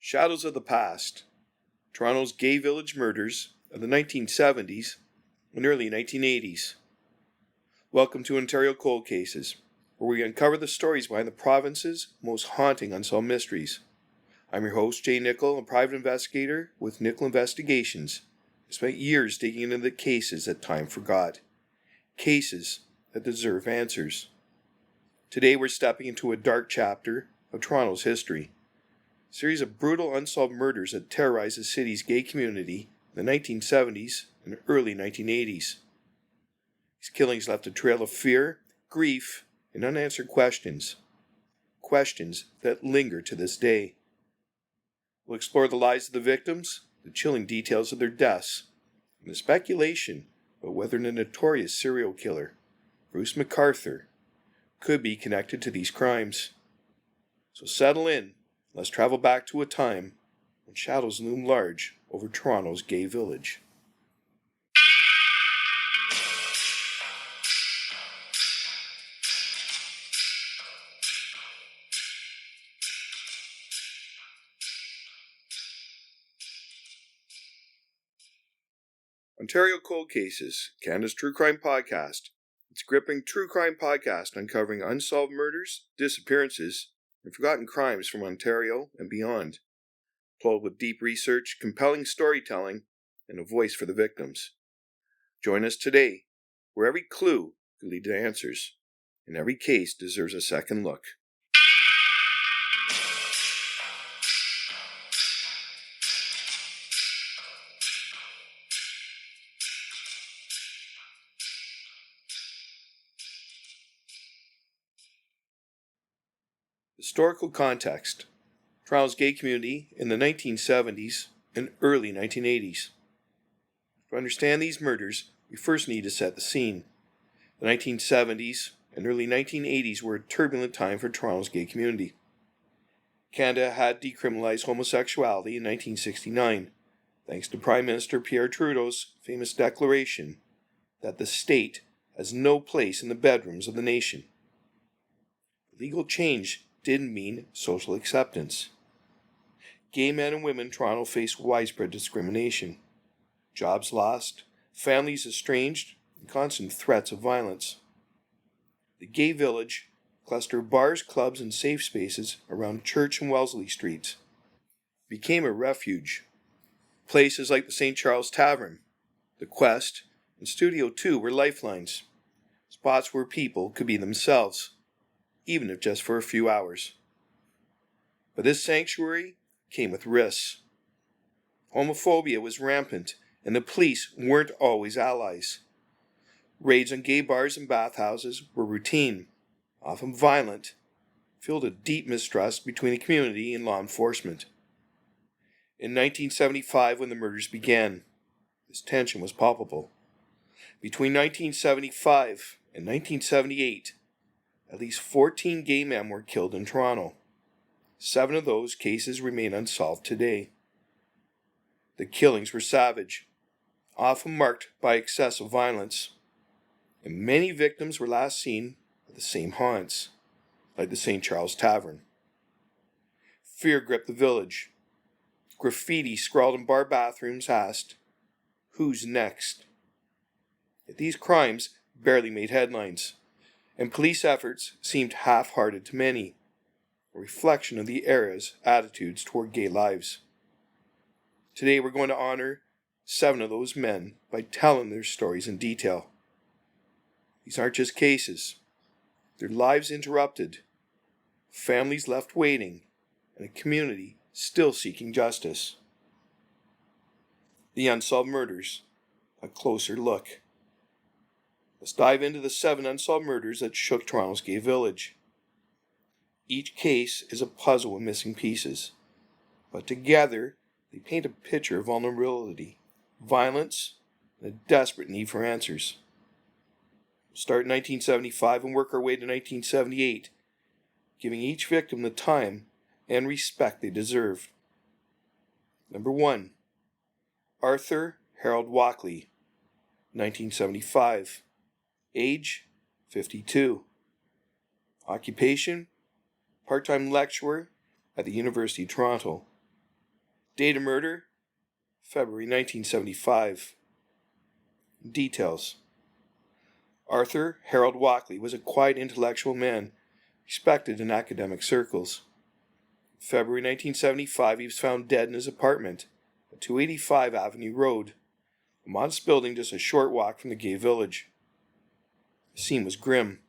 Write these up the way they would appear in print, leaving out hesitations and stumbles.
Shadows of the Past, Toronto's gay village murders of the 1970s and early 1980s. Welcome to Ontario Cold Cases, where we uncover the stories behind the province's most haunting unsolved mysteries. I'm your host, Jay Nicoll, a private investigator with Nicoll Investigations. I spent years digging into the cases that time forgot. Cases that deserve answers. Today we're stepping into a dark chapter of Toronto's history. A series of brutal unsolved murders that terrorized the city's gay community in the 1970s and early 1980s. These killings left a trail of fear, grief, and unanswered questions. Questions that linger to this day. We'll explore the lives of the victims, the chilling details of their deaths, and the speculation about whether the notorious serial killer, Bruce McArthur, could be connected to these crimes. So settle in, let's travel back to a time when shadows loom large over Toronto's gay village. Ontario Cold Cases, Canada's true crime podcast. It's a gripping true crime podcast uncovering unsolved murders, disappearances, and forgotten crimes from Ontario and beyond. Told with deep research, compelling storytelling, and a voice for the victims. Join us today, where every clue could lead to answers, and every case deserves a second look. Historical context. Toronto's gay community in the 1970s and early 1980s. To understand these murders, we first need to set the scene. The 1970s and early 1980s were a turbulent time for Toronto's gay community. Canada had decriminalized homosexuality in 1969, thanks to Prime Minister Pierre Trudeau's famous declaration that the state has no place in the bedrooms of the nation. Legal change didn't mean social acceptance. Gay men and women in Toronto faced widespread discrimination. Jobs lost, families estranged, and constant threats of violence. The gay village clustered bars, clubs, and safe spaces around Church and Wellesley streets became a refuge. Places like the St. Charles Tavern, the Quest, and Studio 2 were lifelines. Spots where people could be themselves, even if just for a few hours. But this sanctuary came with risks. Homophobia was rampant, and the police weren't always allies. Raids on gay bars and bathhouses were routine, often violent, fueled a deep mistrust between the community and law enforcement. In 1975, when the murders began, this tension was palpable. Between 1975 and 1978, at least 14 gay men were killed in Toronto. 7 of those cases remain unsolved today. The killings were savage, often marked by excessive violence, and many victims were last seen at the same haunts, like the St. Charles Tavern. Fear gripped the village. Graffiti scrawled in bar bathrooms asked, "Who's next?" Yet these crimes barely made headlines, and police efforts seemed half-hearted to many, a reflection of the era's attitudes toward gay lives. Today we're going to honor 7 of those men by telling their stories in detail. These aren't just cases. Their lives interrupted, families left waiting, and a community still seeking justice. The Unsolved Murders, a closer look. Let's dive into the 7 unsolved murders that shook Toronto's gay village. Each case is a puzzle with missing pieces, but together they paint a picture of vulnerability, violence, and a desperate need for answers. We'll start in 1975 and work our way to 1978, giving each victim the time and respect they deserve. Number 1. Arthur Harold Walkley, 1975. Age, 52. Occupation, part-time lecturer at the University of Toronto. Date of murder, February 1975. Details. Arthur Harold Walkley was a quiet intellectual man, respected in academic circles. In February 1975, he was found dead in his apartment at 285 Avenue Road, a modest building just a short walk from the gay village. The scene was grim.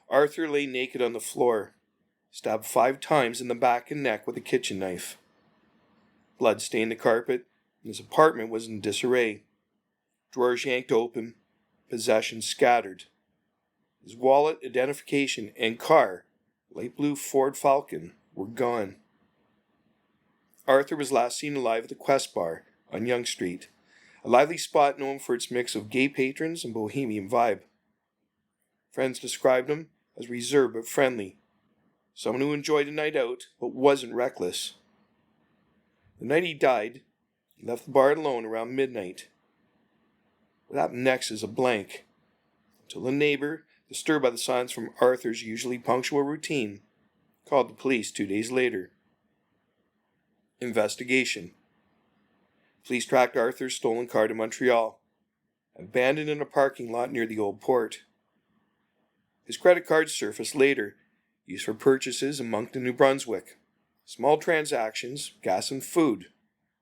Arthur lay naked on the floor, stabbed 5 times in the back and neck with a kitchen knife. Blood stained the carpet, and his apartment was in disarray. Drawers yanked open, possessions scattered. His wallet, identification, and car, light blue Ford Falcon, were gone. Arthur was last seen alive at the Quest Bar on Yonge Street, a lively spot known for its mix of gay patrons and bohemian vibe. Friends described him as reserved but friendly, someone who enjoyed a night out but wasn't reckless. The night he died, he left the bar alone around midnight. What happened next is a blank, until a neighbor, disturbed by the silence from Arthur's usually punctual routine, called the police 2 days later. Investigation. Police tracked Arthur's stolen car to Montreal, abandoned in a parking lot near the old port. His credit card surfaced later, used for purchases in Moncton, New Brunswick. Small transactions, gas and food,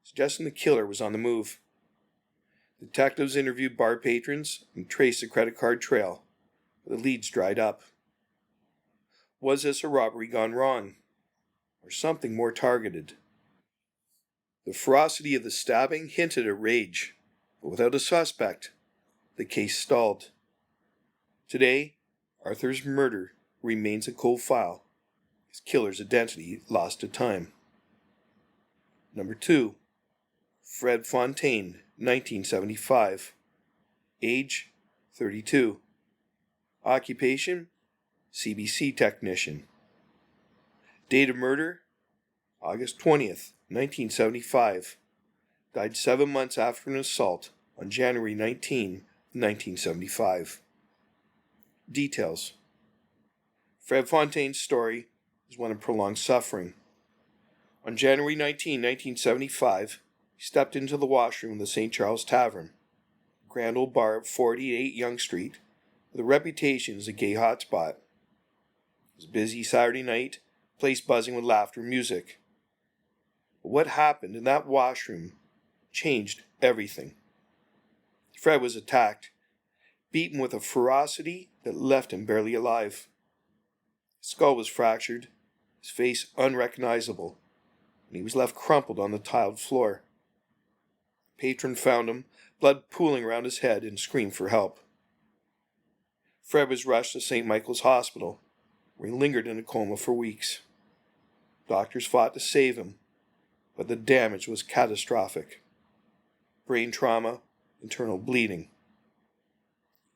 suggesting the killer was on the move. Detectives interviewed bar patrons and traced the credit card trail, but the leads dried up. Was this a robbery gone wrong, or something more targeted? The ferocity of the stabbing hinted at rage, but without a suspect, the case stalled. Today, Arthur's murder remains a cold file, his killer's identity lost to time. Number 2. Fred Fontaine, 1975. Age, 32. Occupation, CBC technician. Date of murder, August 20th, 1975. Died 7 months after an assault on January 19, 1975. Details. Fred Fontaine's story is one of prolonged suffering. On January 19, 1975, he stepped into the washroom of the St. Charles Tavern, a grand old bar at 48 Yonge Street, with a reputation as a gay hotspot. It was a busy Saturday night, place buzzing with laughter and music. But what happened in that washroom changed everything. Fred was attacked, beaten with a ferocity that left him barely alive. His skull was fractured, his face unrecognizable, and he was left crumpled on the tiled floor. A patron found him, blood pooling around his head, and screamed for help. Fred was rushed to St. Michael's Hospital, where he lingered in a coma for weeks. Doctors fought to save him, but the damage was catastrophic. Brain trauma, internal bleeding.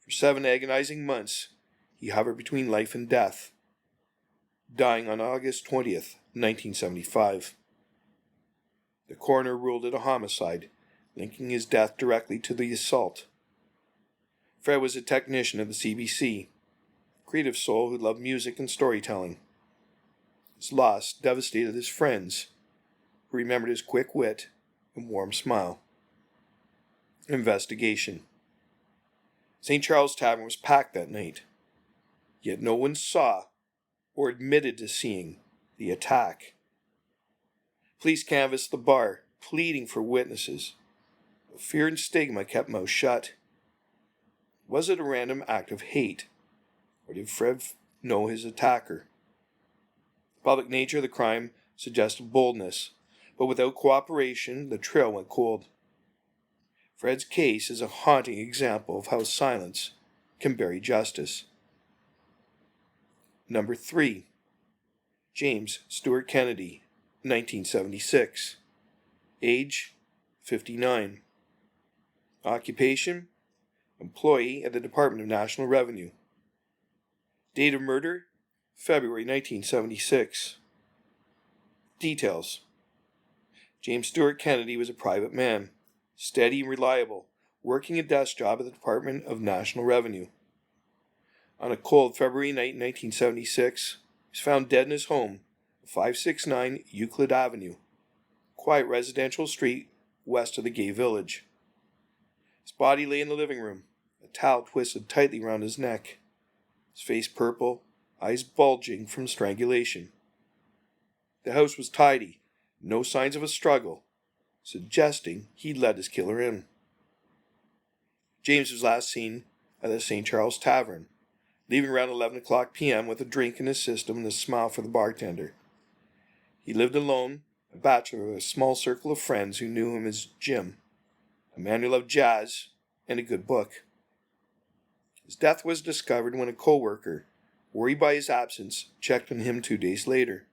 For 7 agonizing months, he hovered between life and death, dying on August 20th, 1975. The coroner ruled it a homicide, linking his death directly to the assault. Fred was a technician of the CBC, a creative soul who loved music and storytelling. His loss devastated his friends, who remembered his quick wit and warm smile. Investigation. St. Charles Tavern was packed that night, yet no one saw or admitted to seeing the attack. Police canvassed the bar, pleading for witnesses, but fear and stigma kept mouths shut. Was it a random act of hate, or did Fred know his attacker? The public nature of the crime suggested boldness, but without cooperation, the trail went cold. Fred's case is a haunting example of how silence can bury justice. Number 3. James Stewart Kennedy, 1976. Age, 59. Occupation, employee at the Department of National Revenue. Date of murder, February 1976. Details. James Stewart Kennedy was a private man, steady and reliable, working a desk job at the Department of National Revenue. On a cold February night in 1976, he was found dead in his home, 569 Euclid Avenue. quiet residential street west of the gay village. His body lay in the living room, a towel twisted tightly round his neck, his face purple, eyes bulging from strangulation. The house was tidy, no signs of a struggle, suggesting he'd let his killer in. James was last seen at the St. Charles Tavern, leaving around 11 o'clock p.m. with a drink in his system and a smile for the bartender. He lived alone, a bachelor with a small circle of friends who knew him as Jim, a man who loved jazz and a good book. His death was discovered when a co-worker, worried by his absence, checked on him 2 days later.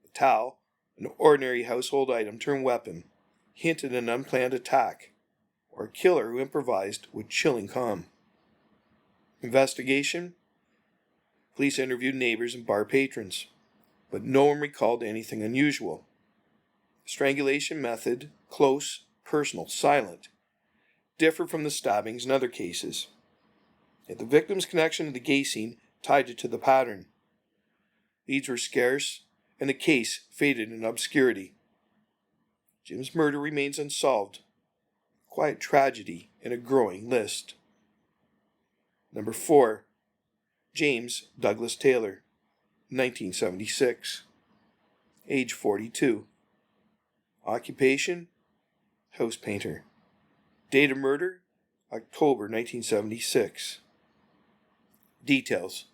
The towel, an ordinary household item turned weapon, hinted at an unplanned attack, or a killer who improvised with chilling calm. Investigation? Police interviewed neighbors and bar patrons, but no one recalled anything unusual. The strangulation method, close, personal, silent, differed from the stabbings in other cases. Yet the victim's connection to the gay scene tied it to the pattern. Leads were scarce, and the case faded in obscurity. Jim's murder remains unsolved. Quiet tragedy in a growing list. Number 4. James Douglas Taylor, 1976. Age 42. Occupation? House painter. Date of murder? October 1976. Details.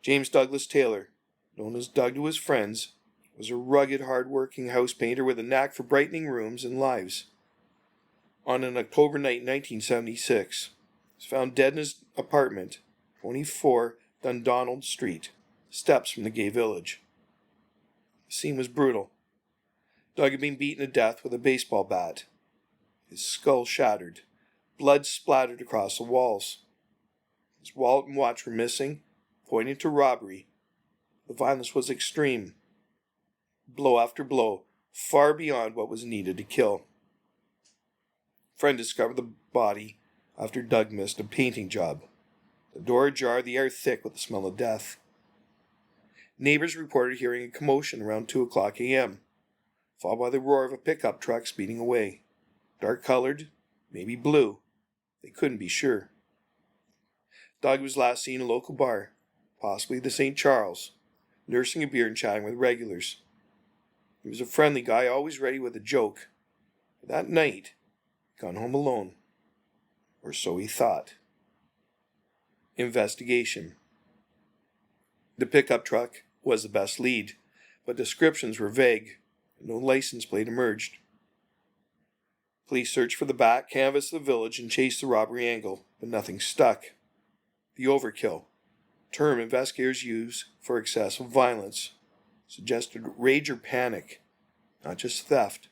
James Douglas Taylor, known as Doug to his friends, was a rugged, hard-working house painter with a knack for brightening rooms and lives. On an October night in 1976, he was found dead in his apartment, 24 Dundonald Street, steps from the gay village. The scene was brutal. Doug had been beaten to death with a baseball bat. His skull shattered, blood splattered across the walls. His wallet and watch were missing, pointing to robbery. The violence was extreme. Blow after blow, far beyond what was needed to kill. A friend discovered the body after Doug missed a painting job. The door ajar, the air thick with the smell of death. Neighbors reported hearing a commotion around 2 o'clock a.m., followed by the roar of a pickup truck speeding away. Dark-colored, maybe blue. They couldn't be sure. Doug was last seen in a local bar, possibly the St. Charles, nursing a beer and chatting with regulars. He was a friendly guy, always ready with a joke. But that night, he'd gone home alone. Or so he thought. Investigation. The pickup truck was the best lead, but descriptions were vague, and no license plate emerged. Police searched for the back, canvassed the village, and chased the robbery angle, but nothing stuck. The overkill, term investigators use for excessive violence, suggested rage or panic, not just theft.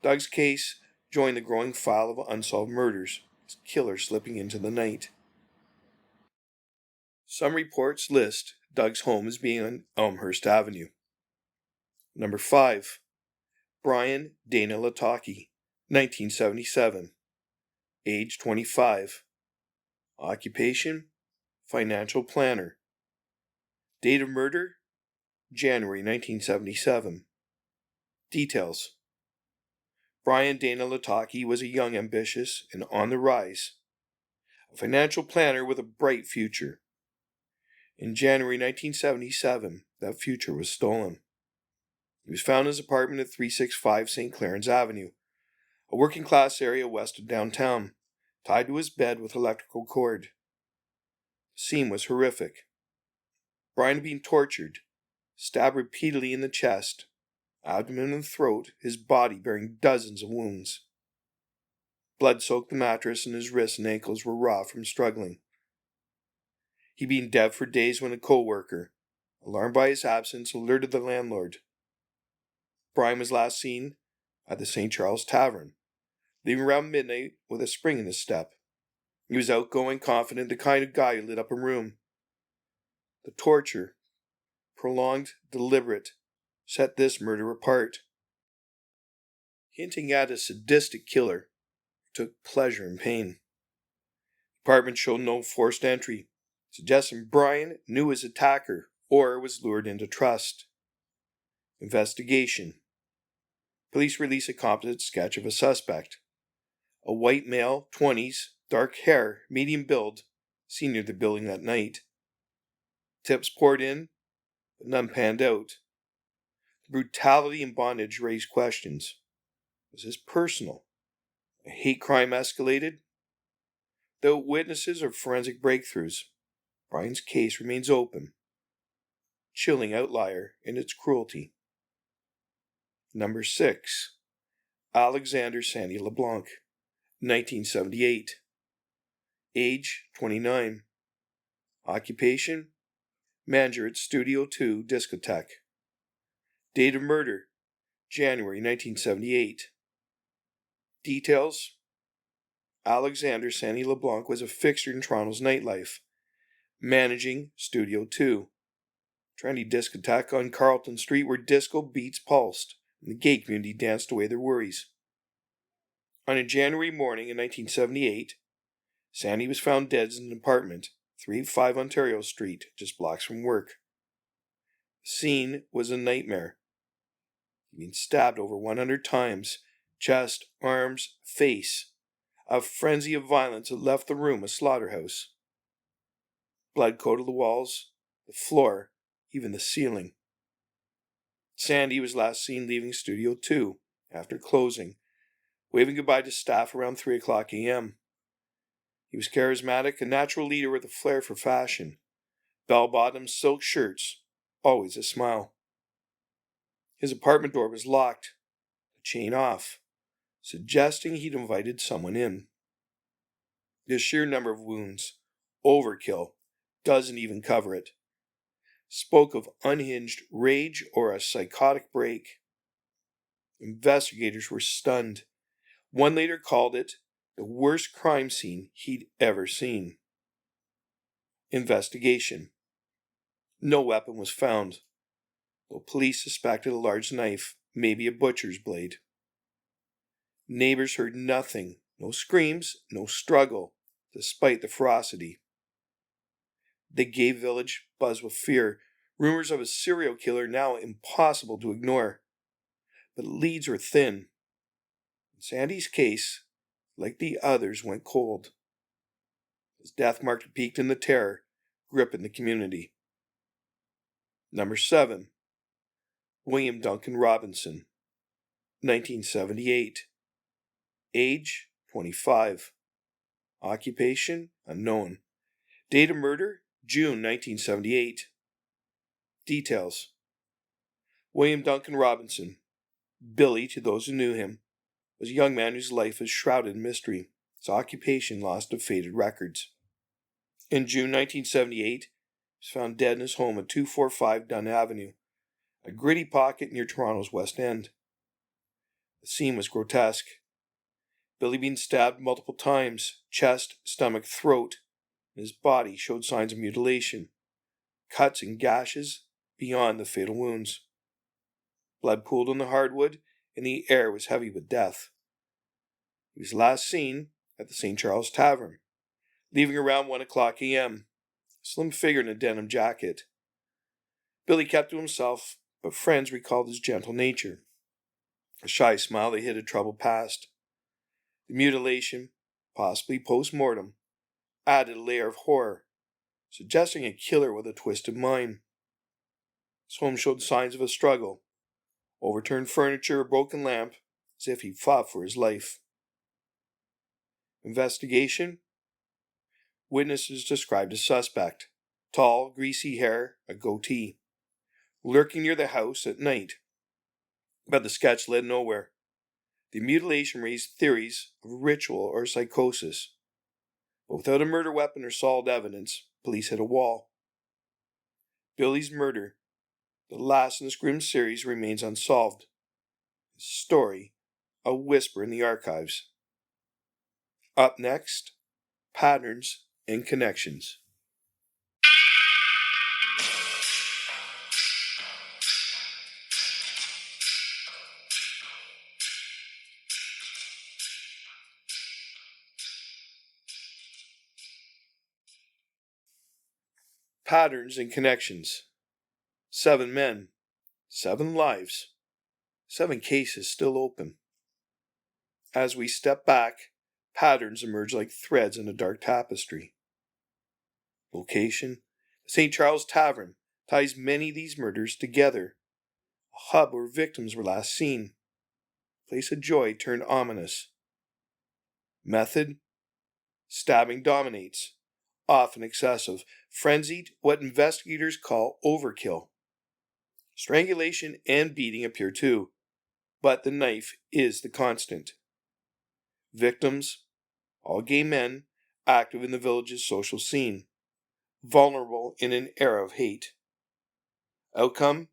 Doug's case joined the growing file of unsolved murders, his killer slipping into the night. Some reports list Doug's home as being on Elmhurst Avenue. Number 5. Brian Dana Lataki, 1977. Age 25. Occupation? Financial planner. Date of murder? January 1977. Details. Brian Dana Lataki was a young, ambitious, and on the rise. A financial planner with a bright future. In January 1977, that future was stolen. He was found in his apartment at 365 St. Clarence Avenue, a working-class area west of downtown, tied to his bed with electrical cord. The scene was horrific. Brian had been tortured, stabbed repeatedly in the chest, abdomen and throat, his body bearing dozens of wounds. Blood soaked the mattress, and his wrists and ankles were raw from struggling. He'd been dead for days when a co-worker, alarmed by his absence, alerted the landlord. Brian was last seen at the St. Charles Tavern, leaving around midnight with a spring in his step. He was outgoing, confident, the kind of guy who lit up a room. The torture, prolonged, deliberate, set this murder apart. Hinting at a sadistic killer who took pleasure in pain. The apartment showed no forced entry, suggesting Brian knew his attacker or was lured into trust. Investigation. Police release a composite sketch of a suspect. A white male, 20s, dark hair, medium build, seen near the building that night. Tips poured in, but none panned out. The brutality and bondage raised questions. Was this personal? A hate crime escalated? Without witnesses or forensic breakthroughs, Brian's case remains open. Chilling outlier in its cruelty. Number 6. Alexander Sandy LeBlanc, 1978. Age 29. Occupation manager at Studio 2 discotheque. Date of murder January 1978. Details. Alexander Sandy LeBlanc was a fixture in Toronto's nightlife, managing Studio 2, trendy discotheque on Carlton Street where disco beats pulsed and the gay community danced away their worries. On a January morning in 1978, Sandy was found dead in an apartment, 385 Ontario Street, just blocks from work. The scene was a nightmare. He'd been stabbed over 100 times, chest, arms, face. A frenzy of violence had left the room a slaughterhouse. Blood coated the walls, the floor, even the ceiling. Sandy was last seen leaving Studio 2 after closing, waving goodbye to staff around 3 o'clock a.m. He was charismatic, a natural leader with a flair for fashion. Bell-bottoms, silk shirts, always a smile. His apartment door was locked, the chain off, suggesting he'd invited someone in. The sheer number of wounds, overkill, doesn't even cover it. Spoke of unhinged rage or a psychotic break. Investigators were stunned. One later called it the worst crime scene he'd ever seen. Investigation. No weapon was found, though police suspected a large knife, maybe a butcher's blade. Neighbors heard nothing, no screams, no struggle, despite the ferocity. The gay village buzzed with fear, rumors of a serial killer now impossible to ignore. But leads were thin. Sandy's case, like the others, went cold. His death marked peaked in the terror gripping the community. Number 7. William Duncan Robinson, 1978. Age 25. Occupation unknown. Date of murder June 1978. Details. William Duncan Robinson, Billy to those who knew him, was a young man whose life was shrouded in mystery, his occupation lost to faded records. In June 1978, he was found dead in his home at 245 Dunn Avenue, a gritty pocket near Toronto's West End. The scene was grotesque. Billy had been stabbed multiple times, chest, stomach, throat, and his body showed signs of mutilation, cuts and gashes beyond the fatal wounds. Blood pooled on the hardwood, and the air was heavy with death. He was last seen at the St. Charles Tavern, leaving around 1 o'clock a.m., a slim figure in a denim jacket. Billy kept to himself, but friends recalled his gentle nature. A shy smile that hid a troubled past. The mutilation, possibly post-mortem, added a layer of horror, suggesting a killer with a twisted mind. His home showed signs of a struggle. Overturned furniture, a broken lamp, as if he fought for his life. Investigation. Witnesses described a suspect. Tall, greasy hair, a goatee. Lurking near the house at night. But the sketch led nowhere. The mutilation raised theories of ritual or psychosis. But without a murder weapon or solid evidence, police hit a wall. Billy's murder, the last in this grim series, remains unsolved. His story, a whisper in the archives. Up next, patterns and connections. Patterns and connections. 7 men, 7 lives, 7 cases still open. As we step back, patterns emerge like threads in a dark tapestry. Location: the St. Charles Tavern ties many of these murders together. A hub where victims were last seen. A place of joy turned ominous. Method: stabbing dominates, often excessive. Frenzied, what investigators call overkill. Strangulation and beating appear too, but the knife is the constant. Victims: all gay men, active in the village's social scene, vulnerable in an era of hate. Outcome: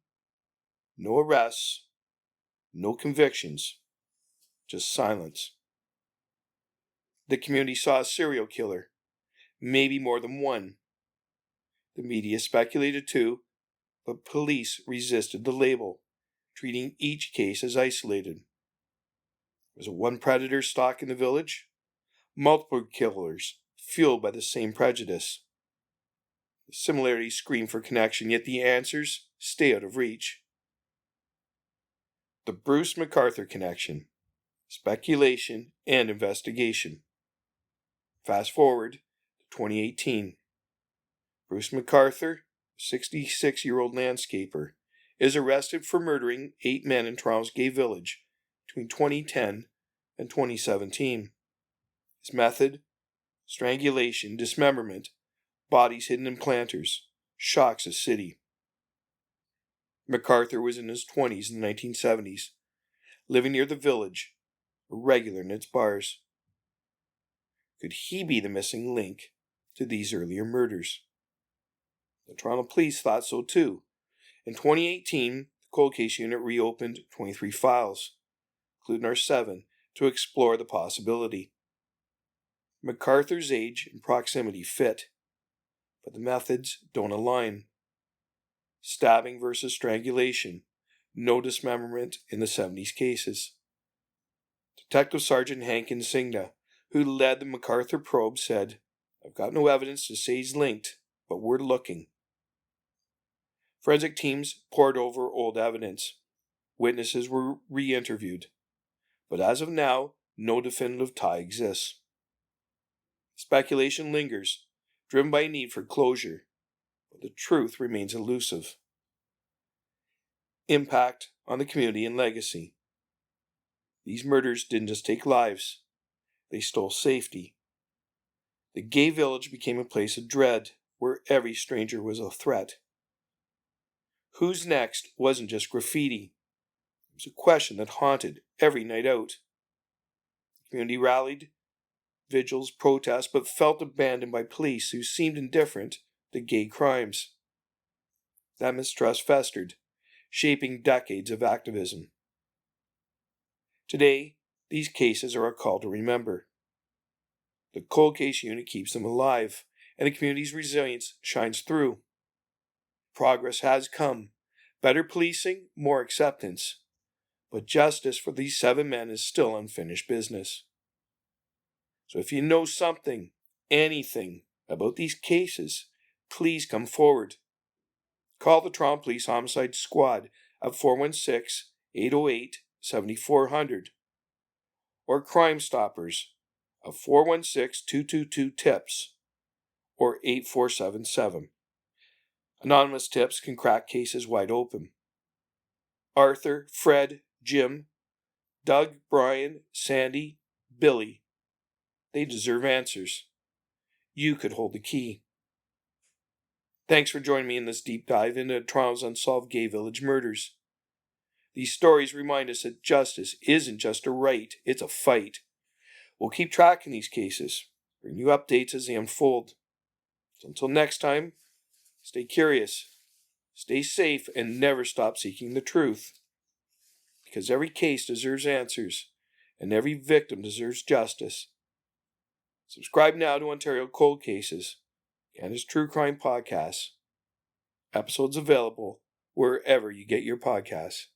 no arrests, no convictions, just silence. The community saw a serial killer, maybe more than one. The media speculated too, but police resisted the label, treating each case as isolated. Was it one predator stalking the village? Multiple killers, fueled by the same prejudice. The similarities scream for connection, yet the answers stay out of reach. The Bruce MacArthur connection: speculation and investigation. Fast forward to 2018. Bruce MacArthur, a 66-year-old landscaper, is arrested for murdering 8 men in Toronto's gay village between 2010 and 2017. His method: strangulation, dismemberment, bodies hidden in planters, shocks a city. MacArthur was in his 20s in the 1970s, living near the village, a regular in its bars. Could he be the missing link to these earlier murders? The Toronto police thought so too. In 2018, the cold case unit reopened 23 files, including our 7, to explore the possibility. MacArthur's age and proximity fit, but the methods don't align. Stabbing versus strangulation, no dismemberment in the 70s cases. Detective Sergeant Hank Insignia, who led the MacArthur probe, said, "I've got no evidence to say he's linked, but we're looking." Forensic teams pored over old evidence. Witnesses were re-interviewed. But as of now, no definitive tie exists. Speculation lingers, driven by a need for closure, but the truth remains elusive. Impact on the community and legacy. These murders didn't just take lives, they stole safety. The gay village became a place of dread, where every stranger was a threat. Who's next wasn't just graffiti. It was a question that haunted every night out. The community rallied, vigils, protests, but felt abandoned by police who seemed indifferent to gay crimes. That mistrust festered, shaping decades of activism. Today, these cases are a call to remember. The cold case unit keeps them alive, and the community's resilience shines through. Progress has come. Better policing, more acceptance. But justice for these 7 men is still unfinished business. So if you know something, anything, about these cases, please come forward. Call the Toronto Police Homicide Squad at 416-808-7400 or Crime Stoppers at 416-222-TIPS or 8477. Anonymous tips can crack cases wide open. Arthur, Fred, Jim, Doug, Brian, Sandy, Billy. They deserve answers. You could hold the key. Thanks for joining me in this deep dive into Toronto's unsolved gay village murders. These stories remind us that justice isn't just a right, it's a fight. We'll keep tracking these cases, bring you updates as they unfold. So until next time, stay curious, stay safe, and never stop seeking the truth. Because every case deserves answers, and every victim deserves justice. Subscribe now to Ontario Cold Cases, Canada's True Crime Podcast. Episodes available wherever you get your podcasts.